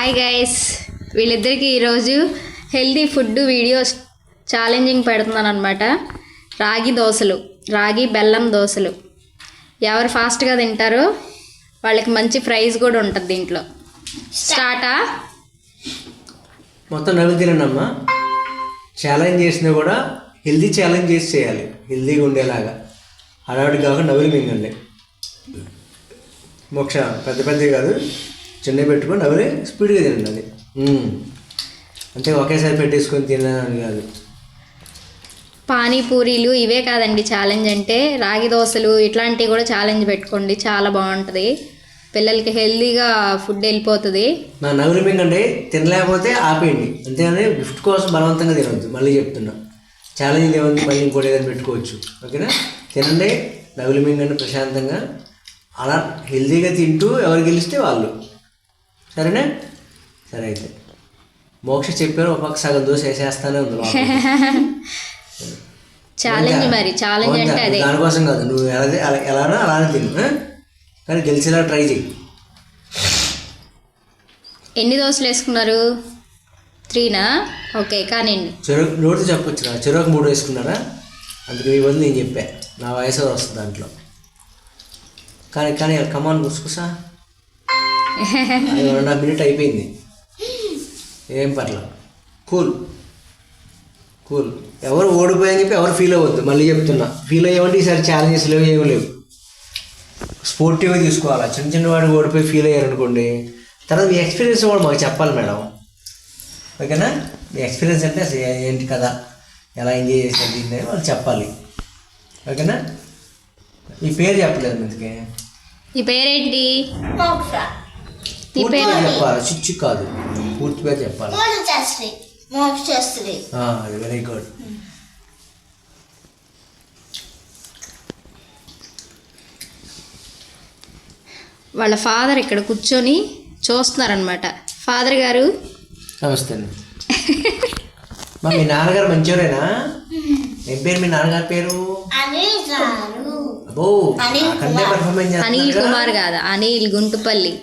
Hi guys, వీళ్ళిద్దరికి ఈరోజు healthy food video challenging పెడుతున్నాను అనమాట. రాగి బెల్లం దోశలు ఎవరు ఫాస్ట్గా తింటారో వాళ్ళకి మంచి ప్రైజ్ కూడా ఉంటుంది దీంట్లో. స్టార్టా? మొత్తం నవ్వు తినమ్మా. ఛాలెంజ్ చేసినా కూడా హెల్దీ ఛాలెంజ్ చేసి చేయాలి, హెల్దీగా ఉండేలాగా. హడావిడి కాకుండా నవ్వులు మింగండి. మోక్ష పెద్ద పెద్దవి కాదు, చిన్న పెట్టుకొని నవ్వులే స్పీడ్గా తినండి. అది అంతే, ఒకేసారి పెట్టేసుకొని తినని కాదు. పానీపూరీలు ఇవే కాదండి ఛాలెంజ్ అంటే, రాగి దోశలు ఇట్లాంటివి కూడా ఛాలెంజ్ పెట్టుకోండి, చాలా బాగుంటుంది. పిల్లలకి హెల్దీగా ఫుడ్ వెళ్ళిపోతుంది. నా నవ్వులు మింగండి, తినలేకపోతే ఆపేయండి. అంతేగాని గిఫ్ట్ కోసం బలవంతంగా తినవద్దు. మళ్ళీ చెప్తున్నా, ఛాలెంజ్ ఏముంది, మళ్ళీ ఇంకోటి ఏదైనా పెట్టుకోవచ్చు. ఓకేనా? తినండి, నవ్వులు మింగండి ప్రశాంతంగా. అలా హెల్దీగా తింటూ ఎవరు గెలిస్తే వాళ్ళు. సరేనా? సరే అయితే మోక్ష చెప్పారు, ఒక పక్క సగం దోశ వేసేస్తానే ఉంది. ఛాలెంజ్ మరి, ఛాలెంజ్ అంటే అదే. దానికోసం కాదు, నువ్వు ఎలానో అలానే తిను, కానీ గెలిచేలా ట్రై చేయి. ఎన్ని దోశలు వేసుకున్నారు? 3నా? ఓకే, కానీ చెరుకు నోటితో చెప్పొచ్చు. చెరుకు 3 వేసుకున్నారా? అందుకే ఈ బదులు నేను చెప్పా, నా వయసు వస్తుంది దాంట్లో. కానీ కమాన్ గుసుకుసా, 1.5 minute అయిపోయింది. ఏం పర్లా, కూల్. ఎవరు ఓడిపోయని చెప్పి ఎవరు ఫీల్ అవ్వద్దు. మళ్ళీ చెప్తున్నా, ఫీల్ అయ్యేవంటే ఈసారి ఛాలెంజెస్ లేవు, ఏమి లేవు. స్పోర్టివ్గా తీసుకోవాలా. చిన్న వాడు ఓడిపోయి ఫీల్ అయ్యారు అనుకోండి, తర్వాత మీ ఎక్స్పీరియన్స్ కూడా మాకు చెప్పాలి మేడం. ఓకేనా? మీ ఎక్స్పీరియన్స్ అంటే అసలు ఏంటి కదా, ఎలా ఎంజాయ్ చేశారు దీన్ని వాళ్ళు చెప్పాలి. ఓకేనా? మీ పేరు చెప్పలేదు అందుకే. ఈ పేరేంటి? పూర్తి పేరు చెప్పాలి, చిచ్చు కాదు, పూర్తి పేరు చెప్పాలి. అది వెరీ గుడ్. వాళ్ళ ఫాదర్ ఇక్కడ కూర్చొని చూస్తున్నారనమాట. ఫాదర్ గారు నమస్తే అండి. మీ నాన్నగారు మంచివారేనా? ఏం పేరు మీ నాన్నగారి పేరు? అబ్బో, నాకంటే పర్ఫార్మెన్స్ చేస్తున్నారు. అనిల్ కుమార్ కాదా, అనిల్ గుంటుపల్లి.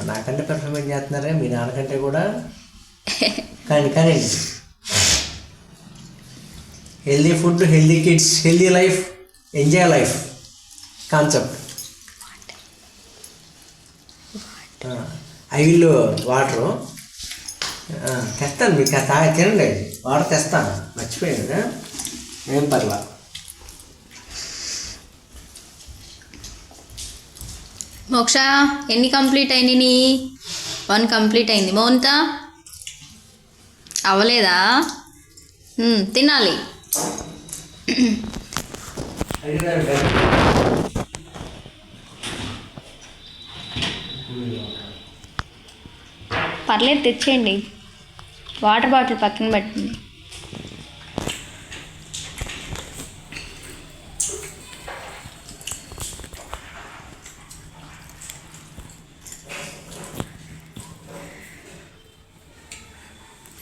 నాకంటే పర్ఫార్మెన్స్ చేస్తున్నారే మీ నాన్నకంటే కూడా. కానీ healthy food, healthy kids, healthy life, enjoy life concept. I will water తెస్తాను, మీకు తినండి. వాటర్ తెస్తాను, మర్చిపోయాను. ఏం పర్లా. మోక్ష ఎన్ని కంప్లీట్ అయినాయి? 1 కంప్లీట్ అయింది. మౌనిత అవ్వలేదా? తినాలి. పర్లేదు, తెచ్చేయండి. వాటర్ బాటిల్ పక్కన పెట్టండి.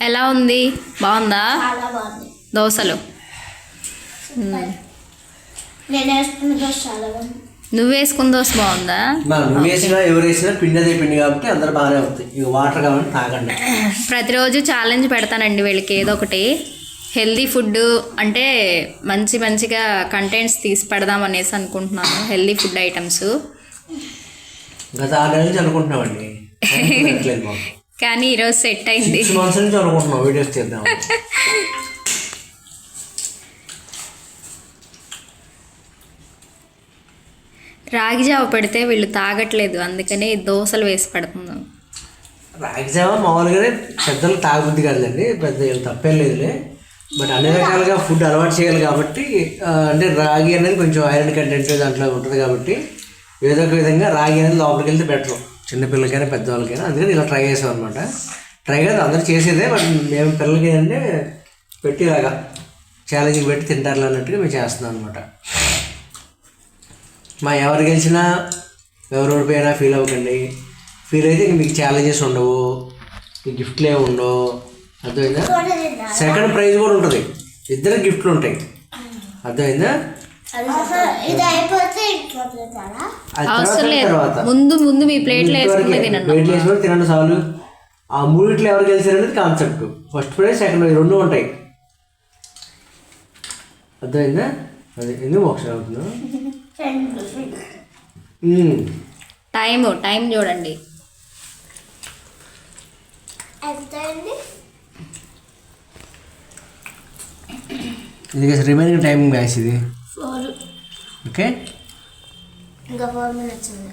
ఎలా ఉంది? బాగుందా దోశలు? నువ్వు వేసుకున్న దోశ బాగుందా? నువ్వు వేసినా ఎవరు వేసినా పిండి అదే పిండి కాబట్టి అందరూ బాగానే అవుతాయి. ఇక వాటర్ కావాలని తాగండి. ప్రతిరోజు ఛాలెంజ్ పెడతానండి వీళ్ళకి, ఏదో ఒకటి హెల్దీ ఫుడ్ అంటే మంచిగా కంటెంట్స్ తీసి పెడదాం అనేసి అనుకుంటున్నాను. హెల్దీ ఫుడ్ ఐటమ్స్ గత 6 నెలల నుంచి అనుకుంటున్నామండి, కానీ ఈరోజు సెట్ అయింది. 6 months నుంచి అనుకుంటున్నాం వీడియోస్ చేద్దాం. రాగి జావ పెడితే వీళ్ళు తాగట్లేదు, అందుకనే దోశలు వేసి పెడుతున్నాం. రాగి జావ మామూలుగానే పెద్దలు తాగబుద్ధి కాదండి, పెద్ద తప్పేం లేదులే. బట్ అన్ని రకాలుగా ఫుడ్ అలవాటు చేయాలి కాబట్టి, అంటే రాగి అనేది కొంచెం ఐరన్ కంటెంట్ దాంట్లో ఉంటుంది కాబట్టి ఏదో ఒక విధంగా రాగి అనేది లోపలికి వెళ్తే బెటర్, చిన్నపిల్లలకైనా పెద్దవాళ్ళకైనా. అందుకని ఇలా ట్రై చేసాం అనమాట. ట్రై కాదు, అందరూ చేసేదే. బట్ మేము పిల్లలకి ఏంటంటే పెట్టి ఇలాగా ఛాలెంజ్కి పెట్టి తింటారు అన్నట్టుగా మేము చేస్తున్నాం అనమాట. ఎవరు గెలిచినా ఎవరు ఓడిపోయినా ఫీల్ అవ్వకండి. ఫీల్ అయితే ఇంక మీకు ఛాలెంజెస్ ఉండవు, మీకు గిఫ్ట్లు ఏమి ఉండవు. అర్థమైందా? సెకండ్ ప్రైజ్ కూడా ఉంటుంది, 2 గిఫ్ట్లు ఉంటాయి. అర్థమైందా? అవసరం లేదు, ముందు మీ ప్లేట్లో వేసుకుని తినండి. ప్లేట్లో వేసుకొని తినండి చాలు. ఆ మూడిట్లో ఎవరు గెలిచారు అనేది concept. First prize second praise రెండు ఉంటాయి. అర్థమైందా? అది ఎందుకు మోక్ష అవుతుందా? టైం చూడండి. ఇది రిమైనింగ్ టైమింగ్ మ్యాచ్ ఇది. ఓకే, ఇంకా 4 minutes ఉంది.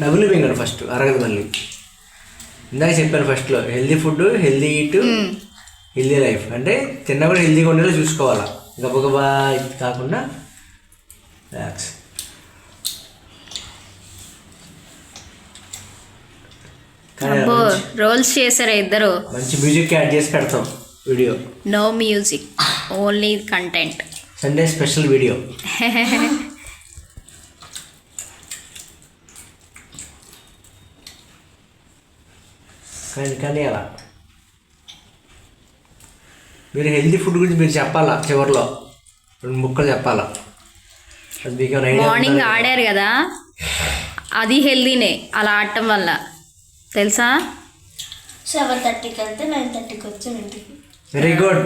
డబుల్ మింగండి ఫస్ట్, అరగదు మళ్ళీ. ఇందాక చెప్పాను ఫస్ట్లో healthy food, healthy eat, healthy life. అంటే తిన్నా కూడా హెల్దీగా ఉండేలా చూసుకోవాలా, గబగబా ఇది కాకుండా రిలాక్స్. రోల్స్ చేశారా ఇద్దరు? మంచి మ్యూజిక్ యాడ్ చేసి పెడతాం video. No music, only content. Sunday special video. కానీ అలా మీరు హెల్దీ ఫుడ్ గురించి మీరు చెప్పాలా, చివరిలో 2 ముక్కలు చెప్పాలా. అది మీకు మార్నింగ్ ఆడారు కదా, అది హెల్దీనే అలా ఆడటం వల్ల, తెలుసా? 7:30కి వెళ్తే 9:30కి వచ్చాను ఇంటికి. Very good.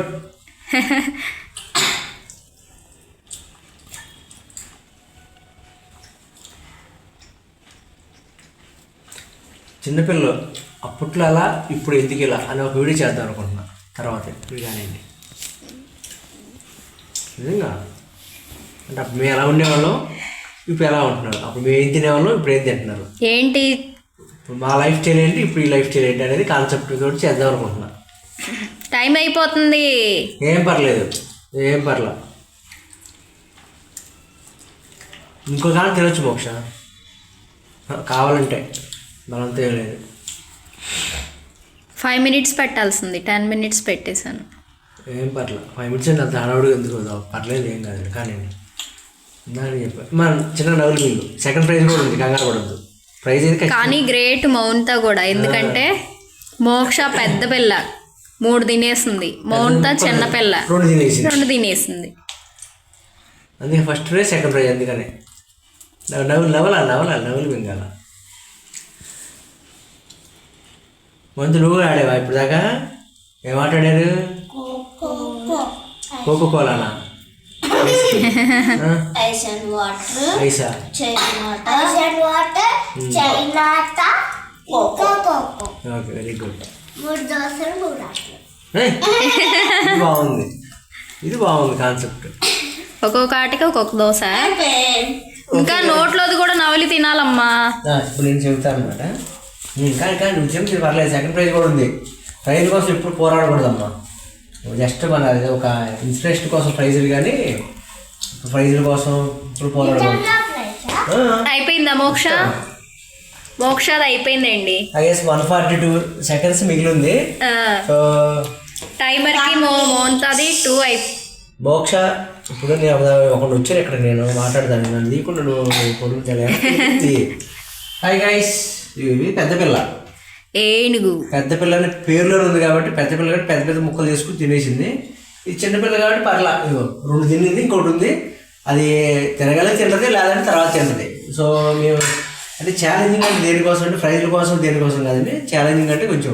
చిన్నపిల్లలు అప్పట్లో అలా ఇప్పుడు ఎందుకు ఇలా అని ఒక వీడియో చేద్దాం అనుకుంటున్నా తర్వాత. ఇప్పుడు కానివ్వండి, నిజంగా అంటే అప్పుడు మేము ఎలా ఉండేవాళ్ళం, ఇప్పుడు ఎలా ఉంటున్నారు. అప్పుడు మేము ఏం తినేవాళ్ళం, ఇప్పుడు ఏం తింటున్నారు ఏంటి, ఇప్పుడు మా లైఫ్ స్టైల్ ఏంటి, ఇప్పుడు ఈ లైఫ్ స్టైల్ ఏంటి అనేది కాన్సెప్ట్ తోటి చేద్దాం అనుకుంటున్నా. టైం అయిపోతుంది. ఏం పర్లేదు, ఏం పర్లా. ఇంకో కాలం తినొచ్చు మోక్ష, కావాలంటే, బలంతో ఏం లేదు. 5 minutes పెట్టాల్సింది, 10 minutes పెట్టేశాను. ఏం పర్లేదు, 5 minutes అంటే అంత హడావుడిగా ఎందుకు పర్లేదు, ఏం కాదు. కానీ ఇందాక చెప్పాను మన చిన్న నవ్వులు మీకు సెకండ్ ప్రైజ్ కూడా ఉంది, కంగారు పడద్దు. ప్రైజ్ అయితే కానీ గ్రేట్ మౌంత కూడా, ఎందుకంటే మోక్ష పెద్ద పిల్ల 3 తినేసింది, మౌంత చిన్న పిల్ల 2 తినేసింది. అందుకే ఫస్ట్ ప్రైజ్ సెకండ్ ప్రైజ్. అందుకనే నవ్వులు మింగాల. మందు నువ్వు ఆడేవా ఇప్పుడు దాకా? ఏం ఆట ఆడారు? కోకో కోలానా? ఐస్ అండ్ వాటర్, ఐసా, ఓకే, వెరీ గుడ్. 3 దోశలు 3 ఆటలు. ఇది బాగుంది, ఇది బాగుంది కాన్సెప్ట్. ఒక్కొక్క ఆటకి ఒక్కొక్క దోశ. ఇంకా నోట్లోది కూడా నవలి తినాలమ్మా. ఇప్పుడు నేను చెబుతాను అనమాట. కానీ నువ్వు చెప్తే పర్లేదు, సెకండ్ ప్రైజ్ కూడా ఉంది. ప్రైజ్ కోసం ఎప్పుడు పోరాడకూడదమ్మా. జస్ట్ మన ఒక ఇన్స్పిరేషన్ కోసం ప్రైజులు, కానీ ప్రైజుల కోసం ఇప్పుడు పోరాడకూడదు. అయిపోయిందా మోక్ష? మోక్షది అయిపోయిందండి. ఐఎస్ 142 seconds మిగిలింది. సో టైమర్కి మోంతది 2 మోక్ష. ఇప్పుడు నేను ఒకటి వచ్చాను ఇక్కడ, నేను మాట్లాడతాను, నన్ను తీయకుండా నువ్వు పొడుగుతాను. హాయ్ గైస్, ఇవి పెద్ద పిల్ల, ఏనుగు. పెద్ద పిల్ల అని పేరులో ఉంది కాబట్టి పెద్ద పిల్ల కాబట్టి పెద్ద పెద్ద ముక్కలు చేసుకుని తినేసింది. ఇది చిన్నపిల్ల కాబట్టి పర్లా, 2 తినేది, ఇంకోటి ఉంది. అది తినగలే తింటది, లేదంటే తర్వాత తింటది. సో మేము అంటే ఛాలెంజింగ్ అంటే దేనికోసం అంటే ప్రైజ్ల కోసం, దేనికోసం కాదండి. ఛాలెంజింగ్ అంటే కొంచెం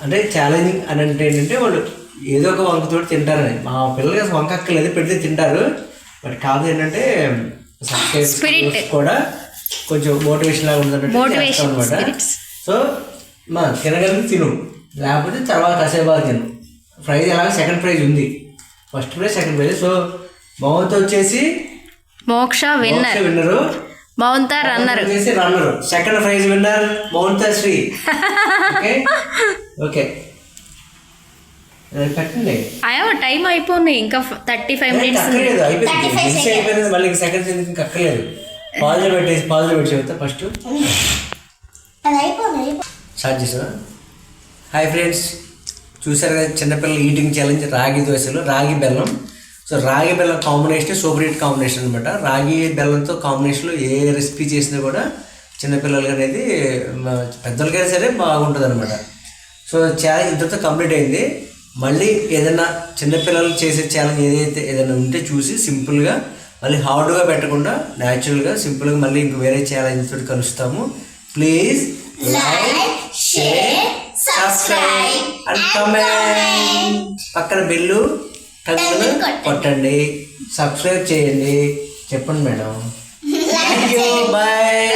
అంటే ఛాలెంజింగ్ అని అంటే ఏంటంటే వాళ్ళు ఏదో ఒక వంకతోటి తింటారని. మా పిల్లలకి అసలు వంక అక్కర్లేదు, పెడితే తింటారు. బట్ కాదు ఏంటంటే సబ్స్క్రైబర్స్ కూడా కొంచెం మోటివేషన్ లాగా ఉందన్నట్టు అనమాట. సో మా తినగలిగి తిను, లేకపోతే తర్వాత కాసేపు తిను. ప్రైజ్ అలాగే సెకండ్ ప్రైజ్ ఉంది, first prize second prize. So Mountha వచ్చేసి మోక్ష విన్నరు, మౌంత రన్నర్ వచ్చేసి runner. Second prize winner Mountha Sri. Okay okay పెట్టండి. అయ్యో టైం అయిపోయింది, ఇంకా 35 minutes. అక్కర్లేదు, అయిపోయింది మళ్ళీ సెకండ్ ఇంకా అక్కర్లేదు. పాజిటివ్ పెట్టి చెబుతా ఫస్ట్ స్టార్ట్ చేసా. హాయ్ ఫ్రెండ్స్, చూసారు కదా చిన్నపిల్లల ఈటింగ్ ఛాలెంజ్ రాగి దోశలు, రాగి బెల్లం. సో రాగి బెల్లం కాంబినేషన్ సూపర్ హిట్ కాంబినేషన్ అనమాట. రాగి బెల్లంతో కాంబినేషన్లో ఏ రెసిపీ చేసినా కూడా చిన్నపిల్లలకి అనేది పెద్దలకైనా సరే బాగుంటుంది అనమాట. సో ఛాలెంజ్ ఇంతతో కంప్లీట్ అయింది. మళ్ళీ ఏదైనా చిన్నపిల్లలు చేసే ఛాలెంజ్ ఏదైనా ఉంటే చూసి సింపుల్గా మళ్ళీ హార్డ్గా పెట్టకుండా న్యాచురల్గా సింపుల్గా మళ్ళీ ఇంక వేరే ఛాలెంజ్ తోటి కలుస్తాము. Please like, share, subscribe and comment. పక్కన బెల్లు టంగులు కొట్టండి, సబ్స్క్రైబ్ చేయండి. చెప్పండి మేడం. Thank you, bye.